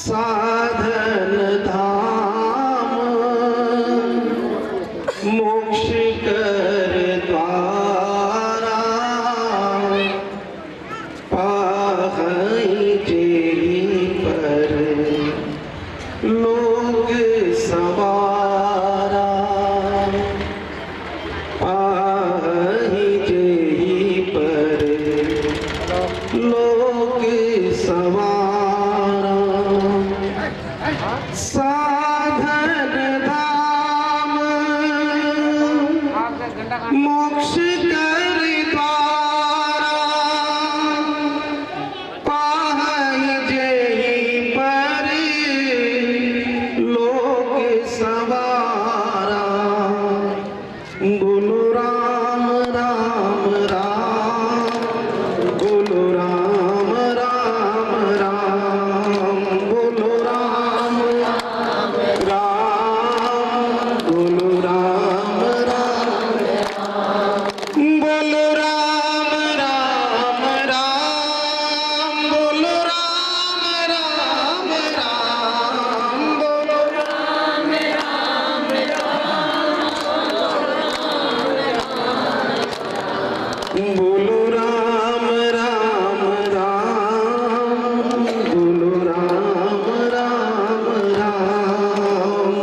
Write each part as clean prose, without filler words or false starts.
साधन धाम मोक्ष कर द्वारा पाहै जेहि पर लोग सवारा। पाहै जेहि पर लोग सवारा। साधन धाम मोक्ष कर द्वारा पाहै जेहि पर लोक सवारा। बोलो राम राम राम, बोलो राम राम राम, बोलो राम राम, बोलो राम राम, बोलो राम राम राम, बोलो राम राम राम, बोलो बोलो राम राम राम, बोलो राम राम राम,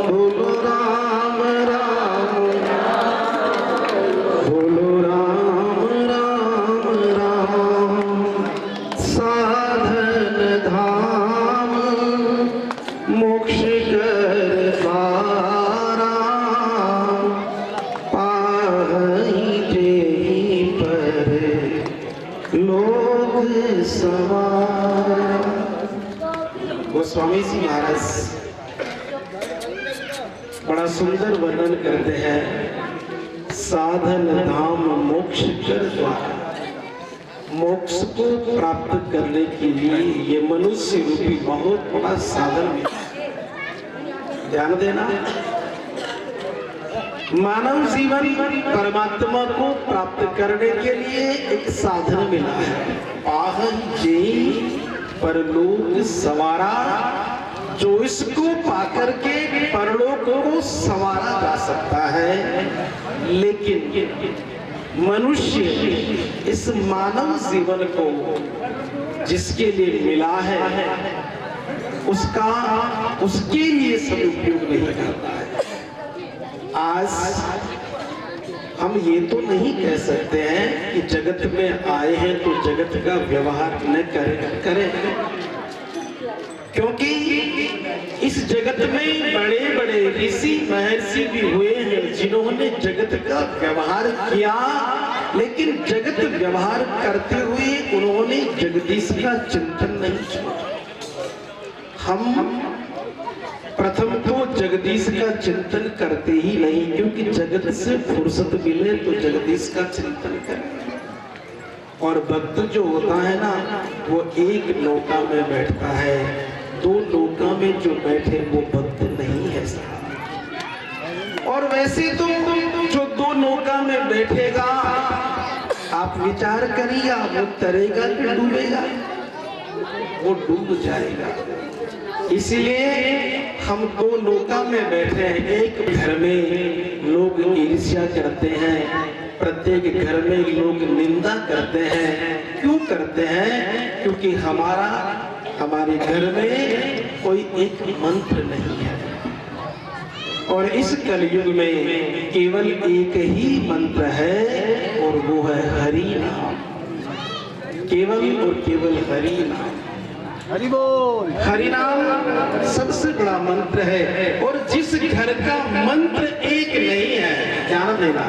बोलो राम राम, बोलो राम राम राम। साधन धाम मोक्ष कर द्वारा पाहै जेहि पर लोग सवारा। गोस्वामी जी महाराज बड़ा सुंदर वर्णन करते हैं। साधन धाम मोक्ष कर द्वारा, मोक्ष को प्राप्त करने के लिए ये मनुष्य रूपी बहुत बड़ा साधन है। ध्यान देना, मानव जीवन परमात्मा को प्राप्त करने के लिए एक साधन मिला है। पाहै जेहि परलोक सवारा, जो इसको पाकर के परलोक को सवारा जा सकता है। लेकिन मनुष्य इस मानव जीवन को जिसके लिए मिला है उसका उसके लिए सदुपयोग नहीं करता है। आज हम ये तो नहीं कह सकते हैं कि जगत में आए हैं तो जगत का व्यवहार न करें, क्योंकि इस जगत में बड़े बड़े ऋषि महर्षि भी हुए हैं जिन्होंने जगत का व्यवहार किया, लेकिन जगत व्यवहार करते हुए उन्होंने जगदीश का चिंतन नहीं छोड़ा। हम प्रथम तो जगदीश का चिंतन करते ही नहीं, क्योंकि जगत से फुर्सत मिले तो जगदीश का चिंतन करें। और भक्त जो होता है ना, वो एक नौका में बैठता है, दो नौका में जो बैठे वो भक्त नहीं है। और वैसे तो जो दो नौका में बैठेगा, आप विचार करिए, वो तरेगा कि डूबेगा? वो डूब जाएगा। इसलिए हम दो नौका में बैठे हैं। एक घर में लोग ईर्ष्या करते हैं, प्रत्येक घर में लोग निंदा करते हैं। क्यों करते हैं? क्योंकि हमारे घर में कोई एक मंत्र नहीं है। और इस कलयुग में केवल एक ही मंत्र है, और वो है हरि नाम। केवल और केवल हरि नाम। हरि बोल। हरि नाम सबसे बड़ा मंत्र है। और जिस घर का मंत्र एक नहीं है, ध्यान देना,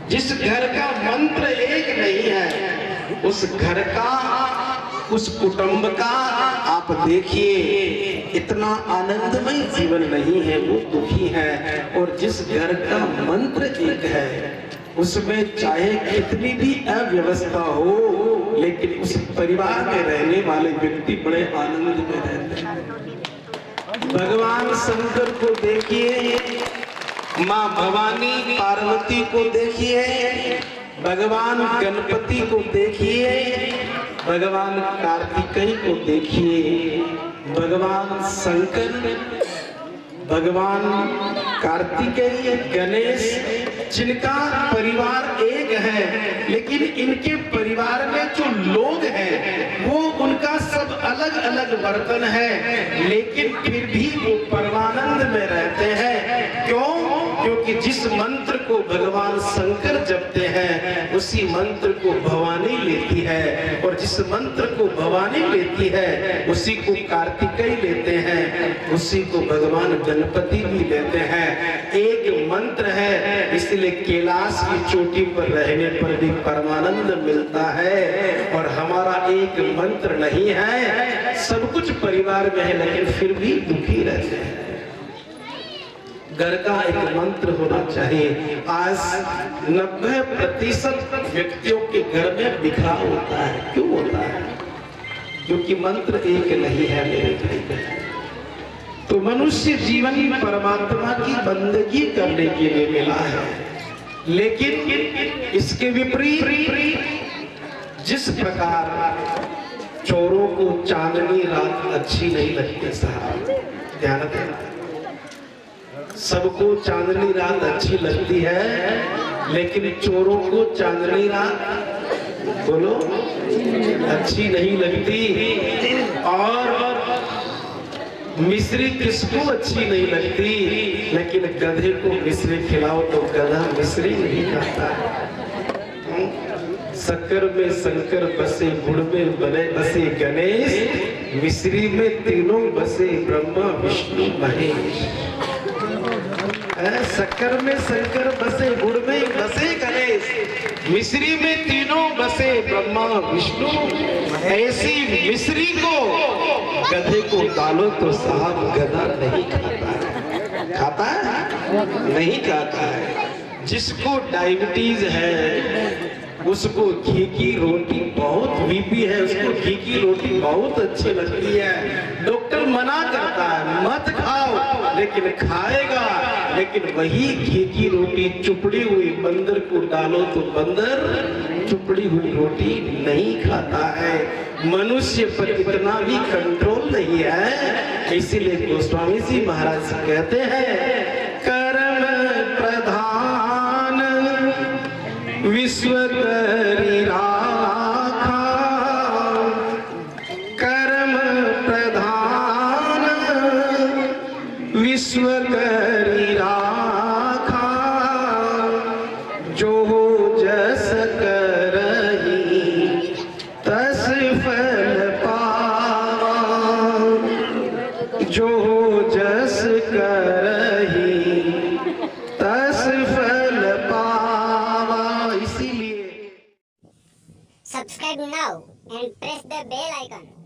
जिस घर का मंत्र एक नहीं है, उस घर का, उस कुटुंब का आप देखिए इतना आनंदमय जीवन नहीं है, वो दुखी है। और जिस घर का मंत्र एक है, उसमें चाहे कितनी भी अव्यवस्था हो, लेकिन उस परिवार में रहने वाले व्यक्ति बड़े आनंद में रहते हैं। भगवान शंकर को देखिए, माँ भवानी पार्वती को देखिए, भगवान गणपति को देखिए, भगवान कार्तिकेय को देखिए, भगवान शंकर, भगवान कार्तिकेय, गणेश, जिनका परिवार एक है, लेकिन इनके परिवार में जो लोग हैं वो उनका सब अलग अलग बर्तन है, लेकिन फिर भी वो परमानंद में रहते हैं। क्यों? क्योंकि जिस मंत्र को भगवान शंकर जपते हैं उसी मंत्र को भवानी लेती है, और जिस मंत्र को भवानी लेती है उसी को कार्तिकेय लेते हैं, उसी को भगवान गणपति भी लेते हैं। एक मंत्र है, इसलिए कैलाश की चोटी पर रहने पर भी परमानंद मिलता है। और हमारा एक मंत्र नहीं है, सब कुछ परिवार में है, लेकिन फिर भी दुखी रहते हैं। घर का एक मंत्र होना चाहिए। आज 90% व्यक्तियों के घर में बिखराव होता है। क्यों होता है? क्योंकि मंत्र एक नहीं है मेरे भाई। तो मनुष्य जीवन परमात्मा की बंदगी करने के लिए मिला है, लेकिन इसके विपरीत जिस प्रकार चोरों को चांदनी रात अच्छी नहीं लगती, साहब ध्यान देना, सबको चांदनी रात अच्छी लगती है, लेकिन चोरों को चांदनी रात बोलो अच्छी नहीं लगती। और मिश्री किसको अच्छी नहीं लगती, लेकिन गधे को मिश्री खिलाओ तो गधा मिश्री नहीं खाता। शक्कर में शंकर बसे, गुड़ में बने बसे गणेश, मिश्री में तीनों बसे ब्रह्मा विष्णु महेश। शक्कर में शंकर बसे, गुड़ में बसे गणेश, मिश्री में तीनों बसे ब्रह्मा विष्णु। ऐसी मिश्री को गधे को डालो तो साहब गधा नहीं खाता है। खाता है? नहीं खाता है। जिसको डायबिटीज है उसको घी की रोटी बहुत, बीपी है उसको घी की रोटी बहुत अच्छी लगती है। डॉक्टर मना करता है मत खाओ, लेकिन खाएगा। लेकिन वही घी की रोटी चुपड़ी हुई बंदर को डालो तो बंदर चुपड़ी हुई रोटी नहीं खाता है। मनुष्य पर इतना भी कंट्रोल नहीं है। इसीलिए गोस्वामी जी महाराज कहते हैं, कर्म प्रधान विश्व करि राखा, कर्म प्रधान विश्व करि राखा, जो जस करहि तस फल पावा, जो जस करहि तस फल पावा। इसीलिए subscribe now and press the bell icon.